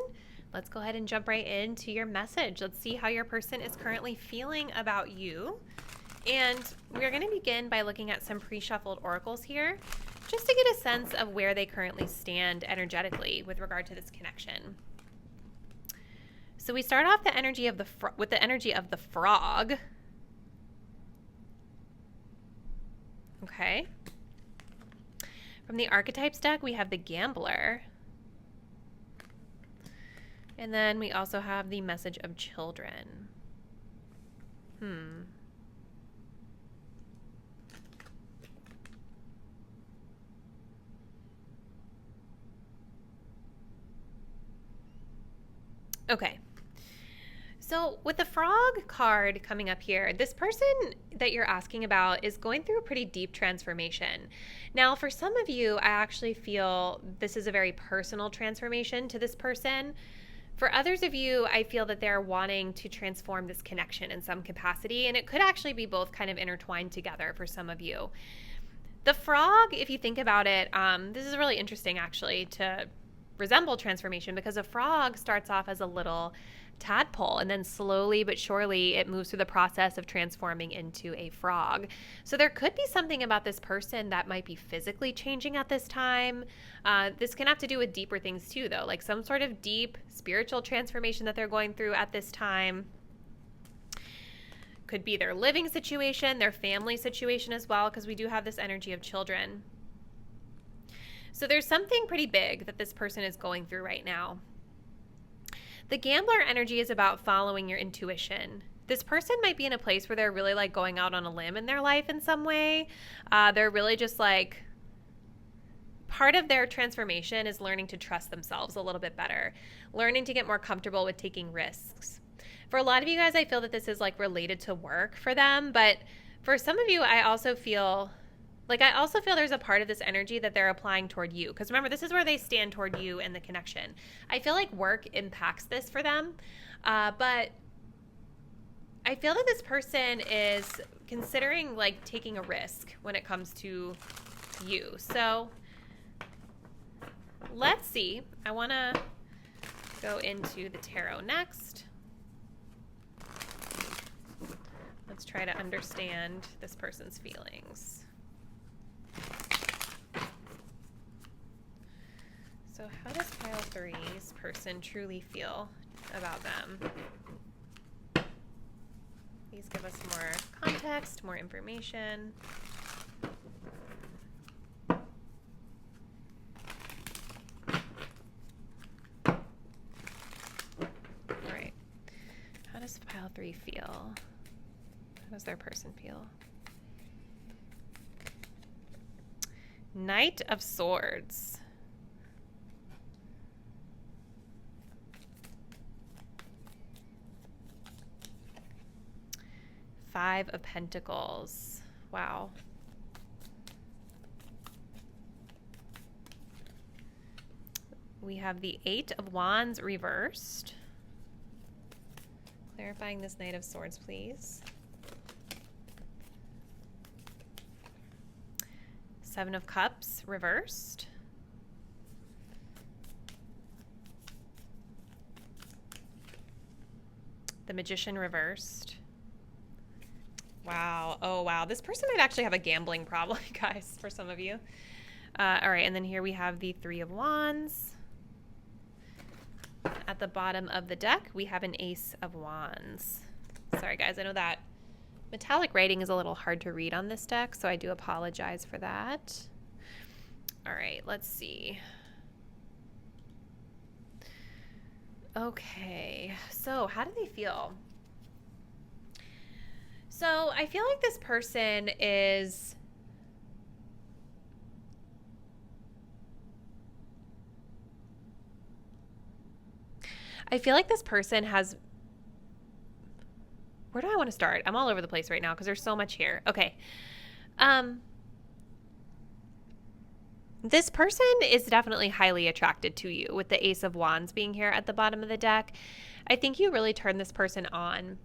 let's go ahead and jump right into your message. Let's see how your person is currently feeling about you. And we're going to begin by looking at some pre-shuffled oracles here, just to get a sense of where they currently stand energetically with regard to this connection. So we start off the energy of with the energy of the frog. Okay. From the Archetypes deck, we have the Gambler. And then we also have the message of children. Okay. So with the frog card coming up here, this person that you're asking about is going through a pretty deep transformation. Now, for some of you, I actually feel this is a very personal transformation to this person. For others of you, I feel that they're wanting to transform this connection in some capacity, and it could actually be both kind of intertwined together for some of you. The frog, if you think about it, this is really interesting actually to resemble transformation, because a frog starts off as a little tadpole, and then slowly but surely it moves through the process of transforming into a frog. So there could be something about this person that might be physically changing at this time. This can have to do with deeper things too, though, like some sort of deep spiritual transformation that they're going through at this time. Could be their living situation, their family situation as well, because we do have this energy of children. So there's something pretty big that this person is going through right now. The gambler energy is about following your intuition. This person might be in a place where they're really like going out on a limb in their life in some way. They're really just like, part of their transformation is learning to trust themselves a little bit better, learning to get more comfortable with taking risks. For a lot of you guys, I feel that this is like related to work for them, but for some of you, I also feel there's a part of this energy that they're applying toward you. Because remember, this is where they stand toward you and the connection. I feel like work impacts this for them. But I feel that this person is considering like taking a risk when it comes to you. So let's see. I want to go into the tarot next. Let's try to understand this person's feelings. So how does pile 3's person truly feel about them? Please give us more context, more information. All right. How does pile 3 feel? How does their person feel? Knight of Swords. Five of Pentacles. Wow. We have the 8 of Wands reversed. Clarifying this Knight of Swords, please. 7 of Cups reversed. The Magician reversed. Wow. Oh, wow. This person might actually have a gambling problem, guys, for some of you. All right. And then here we have the 3 of Wands. At the bottom of the deck, we have an Ace of Wands. Sorry, guys. I know that metallic writing is a little hard to read on this deck, so I do apologize for that. All right. Let's see. Okay. So how do they feel? So I feel like this person is has, where do I want to start? I'm all over the place right now because there's so much here. Okay. This person is definitely highly attracted to you with the Ace of Wands being here at the bottom of the deck. I think you really turn this person on.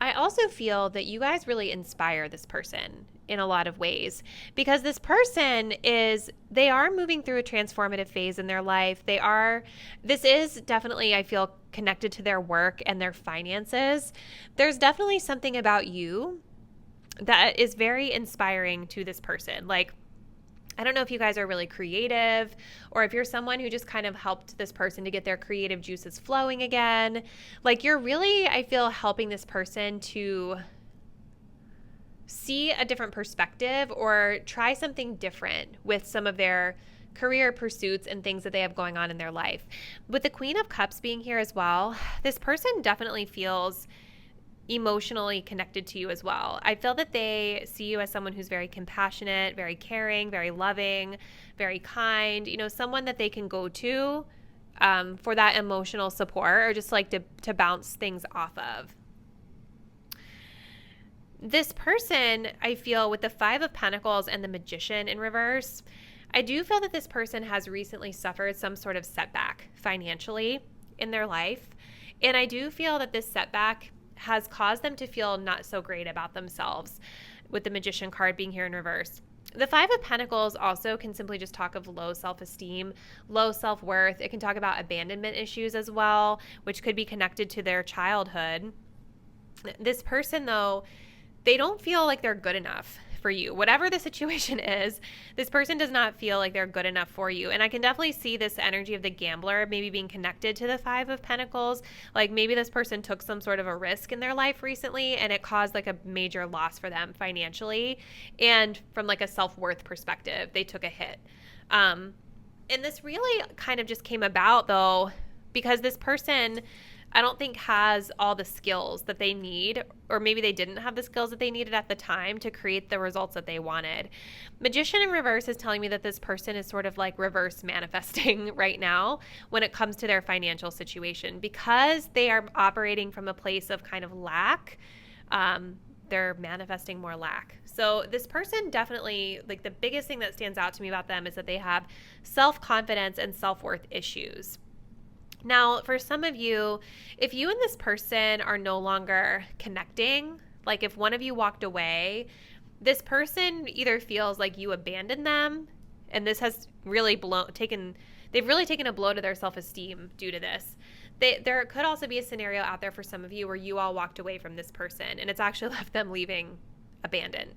I also feel that you guys really inspire this person in a lot of ways because this person they are moving through a transformative phase in their life. This is definitely, I feel, connected to their work and their finances. There's definitely something about you that is very inspiring to this person. Like, I don't know if you guys are really creative or if you're someone who just kind of helped this person to get their creative juices flowing again. Like, you're really, I feel, helping this person to see a different perspective or try something different with some of their career pursuits and things that they have going on in their life. With the Queen of Cups being here as well, this person definitely feels emotionally connected to you as well. I feel that they see you as someone who's very compassionate, very caring, very loving, very kind, someone that they can go to for that emotional support or just like to bounce things off of. This person, I feel, with the Five of Pentacles and the Magician in reverse, I do feel that this person has recently suffered some sort of setback financially in their life. And I do feel that this setback has caused them to feel not so great about themselves, with the Magician card being here in reverse. The Five of Pentacles also can simply just talk of low self-esteem, low self-worth. It can talk about abandonment issues as well, which could be connected to their childhood. This person, though, they don't feel like they're good enough for you. Whatever the situation is, this person does not feel like they're good enough for you. And I can definitely see this energy of the gambler maybe being connected to the Five of Pentacles. Like maybe this person took some sort of a risk in their life recently and it caused like a major loss for them financially. And from like a self-worth perspective, they took a hit. And this really kind of just came about though, because this person, I don't think has all the skills that they need, or maybe they didn't have the skills that they needed at the time to create the results that they wanted. Magician in reverse is telling me that this person is sort of like reverse manifesting right now when it comes to their financial situation, because they are operating from a place of kind of lack. They're manifesting more lack. So this person definitely, like the biggest thing that stands out to me about them is that they have self-confidence and self-worth issues. Now, for some of you, if you and this person are no longer connecting, like if one of you walked away, this person either feels like you abandoned them, and this has really they've really taken a blow to their self-esteem due to this. There could also be a scenario out there for some of you where you all walked away from this person, and it's actually left them leaving abandoned.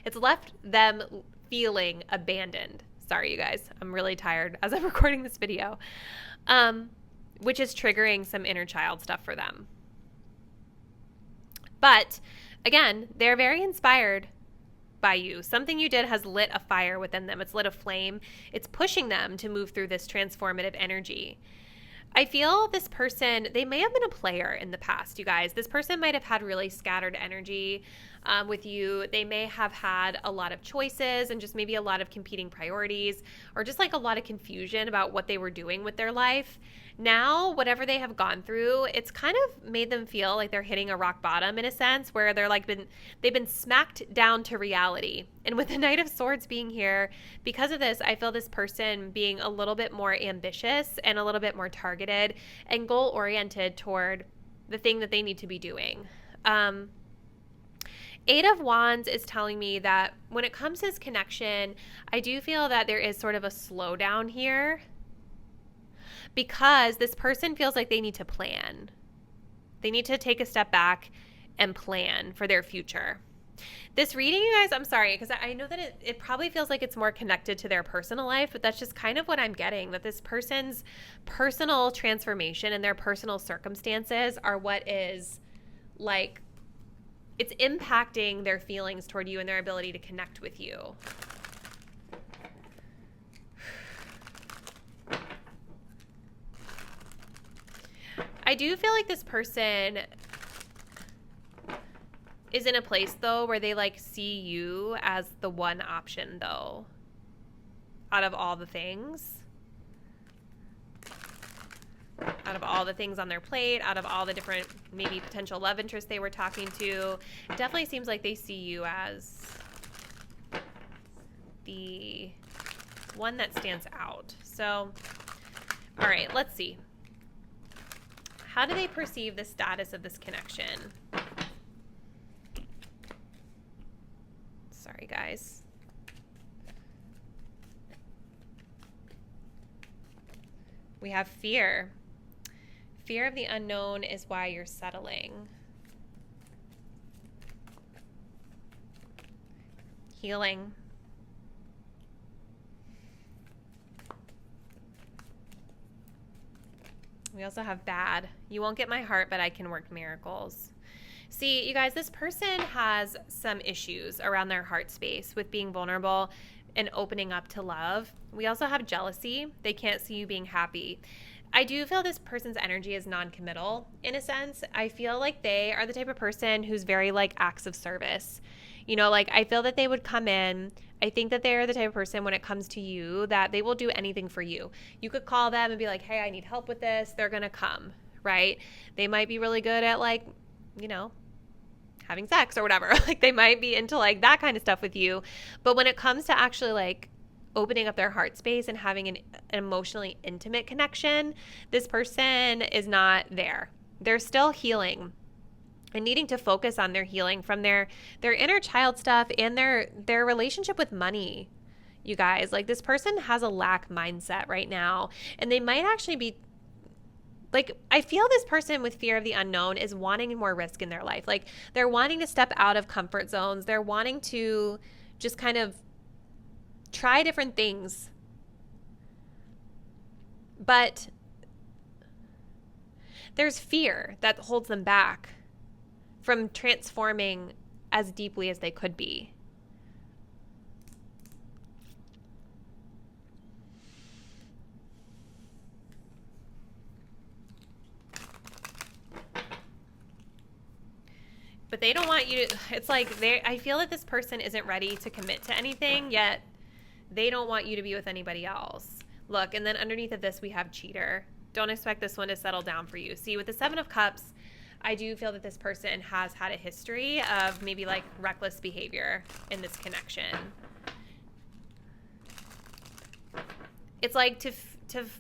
It's left them feeling abandoned. Sorry, you guys. I'm really tired as I'm recording this video. Which is triggering some inner child stuff for them. But again, they're very inspired by you. Something you did has lit a fire within them. It's lit a flame. It's pushing them to move through this transformative energy. I feel this person, they may have been a player in the past, you guys. This person might have had really scattered energy with you. They may have had a lot of choices and just maybe a lot of competing priorities, or just like a lot of confusion about what they were doing with their life. Now, whatever they have gone through, it's kind of made them feel like they're hitting a rock bottom in a sense, where they're like they've been smacked down to reality. And with the Knight of Swords being here, because of this, I feel this person being a little bit more ambitious and a little bit more targeted and goal-oriented toward the thing that they need to be doing. Eight of Wands is telling me that when it comes to this connection, I do feel that there is sort of a slowdown here, because this person feels like they need to plan. They need to take a step back and plan for their future. This reading, you guys, I'm sorry, because I know that it probably feels like it's more connected to their personal life, but that's just kind of what I'm getting, that this person's personal transformation and their personal circumstances are what is like, it's impacting their feelings toward you and their ability to connect with you. I do feel like this person is in a place, though, where they like see you as the one option, though, out of all the things. Out of all the things on their plate, out of all the different maybe potential love interests they were talking to, it definitely seems like they see you as the one that stands out. So, all right, let's see. How do they perceive the status of this connection? Sorry, guys. We have fear. Fear of the unknown is why you're settling. Healing. We also have bad. You won't get my heart, but I can work miracles. See, you guys, this person has some issues around their heart space with being vulnerable and opening up to love. We also have jealousy. They can't see you being happy. I do feel this person's energy is non-committal in a sense. I feel like they are the type of person who's very like acts of service. You know, like I feel that they would come in. I think that they're the type of person when it comes to you that they will do anything for you. You could call them and be like, hey, I need help with this. They're going to come, right? They might be really good at like, you know, having sex or whatever. Like they might be into like that kind of stuff with you. But when it comes to actually like opening up their heart space and having an emotionally intimate connection, this person is not there. They're still healing and needing to focus on their healing from their inner child stuff and their relationship with money. You guys, like this person has a lack mindset right now, and they might actually be like, I feel this person with fear of the unknown is wanting more risk in their life. Like they're wanting to step out of comfort zones. They're wanting to just kind of try different things. But there's fear that holds them back from transforming as deeply as they could be. But they don't want you to, it's like I feel that this person isn't ready to commit to anything yet. They don't want you to be with anybody else. Look, and then underneath of this, we have cheater. Don't expect this one to settle down for you. See, with the 7 of Cups, I do feel that this person has had a history of maybe like reckless behavior in this connection. It's like to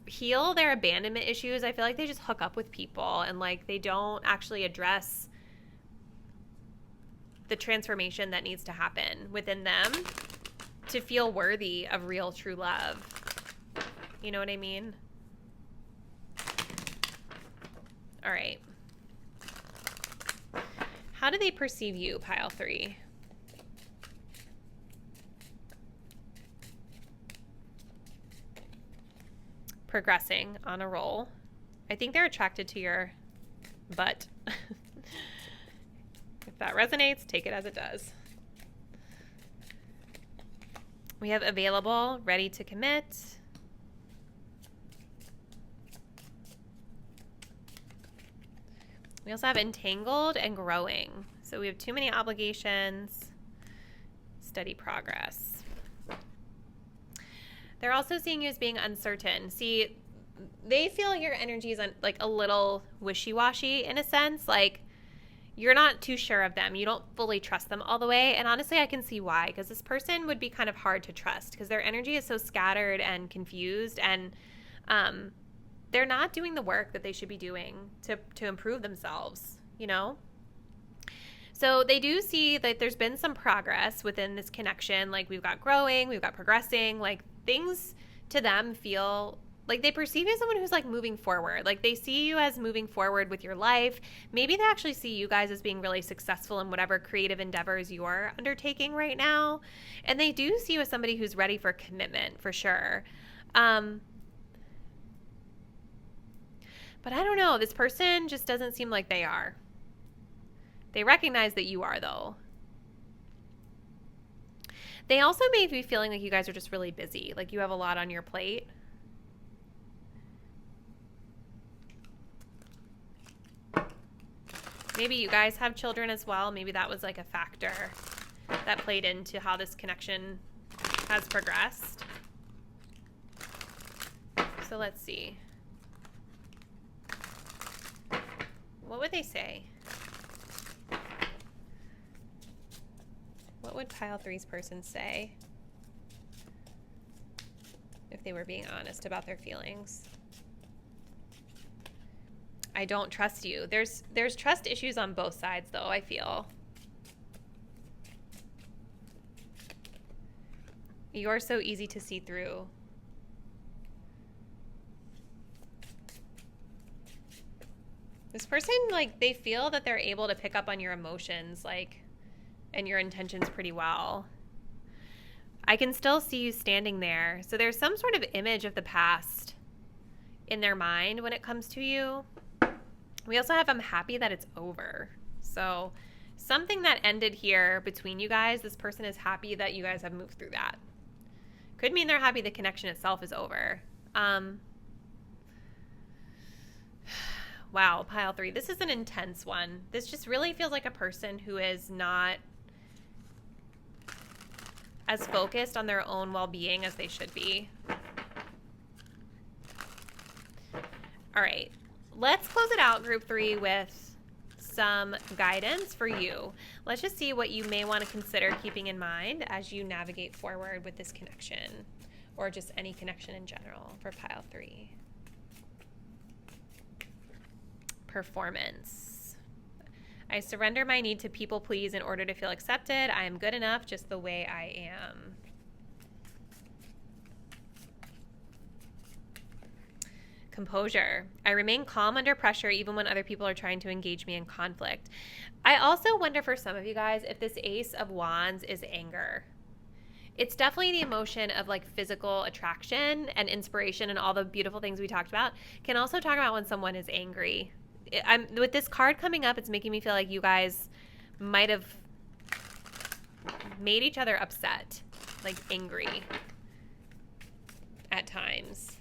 heal their abandonment issues, I feel like they just hook up with people and like they don't actually address the transformation that needs to happen within them to feel worthy of real, true love. You know what I mean? All right. How do they perceive you, pile 3? Progressing on a roll. I think they're attracted to your butt. If that resonates, take it as it does. We have available, ready to commit. We also have entangled and growing. So we have too many obligations, steady progress. They're also seeing you as being uncertain. See, they feel your energy is like a little wishy-washy in a sense. Like you're not too sure of them. You don't fully trust them all the way. And honestly, I can see why, because this person would be kind of hard to trust because their energy is so scattered and confused, and they're not doing the work that they should be doing to improve themselves, you know? So they do see that there's been some progress within this connection. Like we've got growing, we've got progressing, like things to them feel like they perceive you as someone who's like moving forward. Like they see you as moving forward with your life. Maybe they actually see you guys as being really successful in whatever creative endeavors you're undertaking right now. And they do see you as somebody who's ready for commitment for sure. But I don't know. This person just doesn't seem like they are. They recognize that you are, though. They also may be feeling like you guys are just really busy. Like you have a lot on your plate. Maybe you guys have children as well. Maybe that was like a factor that played into how this connection has progressed. So let's see. What would they say? What would pile 3's person say if they were being honest about their feelings? I don't trust you. There's trust issues on both sides, though, I feel. You're so easy to see through. This person, like, they feel that they're able to pick up on your emotions, like, and your intentions pretty well. I can still see you standing there. So there's some sort of image of the past in their mind when it comes to you. We also have, I'm happy that it's over. So something that ended here between you guys, this person is happy that you guys have moved through that. Could mean they're happy the connection itself is over. Wow, pile 3. This is an intense one. This just really feels like a person who is not as focused on their own well-being as they should be. All right, let's close it out, group 3, with some guidance for you. Let's just see what you may want to consider keeping in mind as you navigate forward with this connection, or just any connection in general for pile 3. Performance. I surrender my need to people please in order to feel accepted. I am good enough just the way I am. Composure. I remain calm under pressure even when other people are trying to engage me in conflict. I also wonder for some of you guys if this Ace of Wands is anger. It's definitely the emotion of like physical attraction and inspiration and all the beautiful things we talked about. Can also talk about when someone is angry. With this card coming up, it's making me feel like you guys might have made each other upset, like angry at times.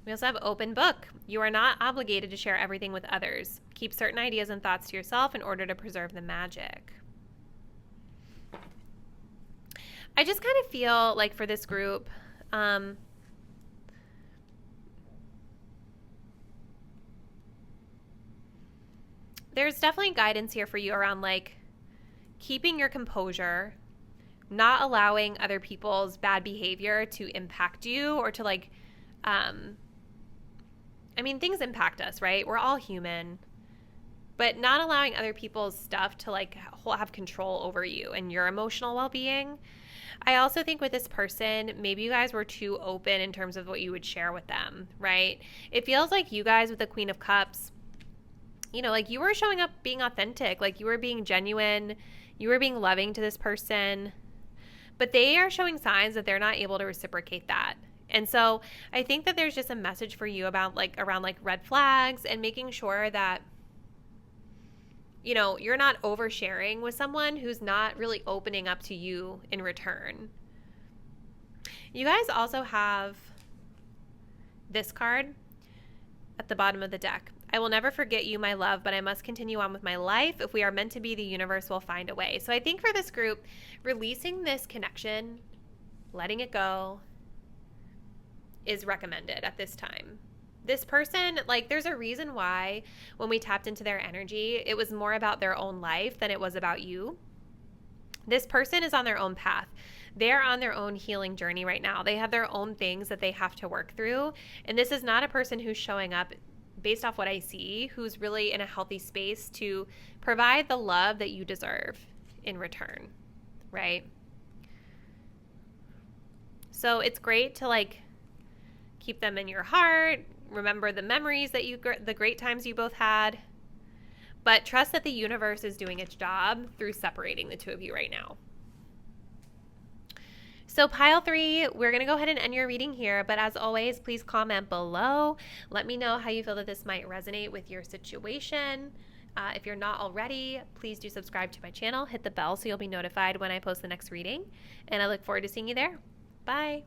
We also have open book. You are not obligated to share everything with others. Keep certain ideas and thoughts to yourself in order to preserve the magic. I just kind of feel like for this group, there's definitely guidance here for you around like keeping your composure, not allowing other people's bad behavior to impact you or to like, I mean, things impact us, right? We're all human, but not allowing other people's stuff to like have control over you and your emotional well-being. I also think with this person, maybe you guys were too open in terms of what you would share with them, right? It feels like you guys with the Queen of Cups, you know, like you were showing up being authentic, like you were being genuine, you were being loving to this person, but they are showing signs that they're not able to reciprocate that. And so I think that there's just a message for you about like around like red flags and making sure that, you know, you're not oversharing with someone who's not really opening up to you in return. You guys also have this card at the bottom of the deck. I will never forget you, my love, but I must continue on with my life. If we are meant to be, the universe will find a way. So I think for this group, releasing this connection, letting it go, is recommended at this time. This person, like, there's a reason why when we tapped into their energy, it was more about their own life than it was about you. This person is on their own path. They're on their own healing journey right now. They have their own things that they have to work through. And this is not a person who's showing up, based off what I see, who's really in a healthy space to provide the love that you deserve in return, right? So it's great to like keep them in your heart, remember the memories that the great times you both had, but trust that the universe is doing its job through separating the two of you right now. So pile 3, we're going to go ahead and end your reading here, but as always, please comment below. Let me know how you feel that this might resonate with your situation. If you're not already, please do subscribe to my channel, hit the bell so you'll be notified when I post the next reading, and I look forward to seeing you there. Bye.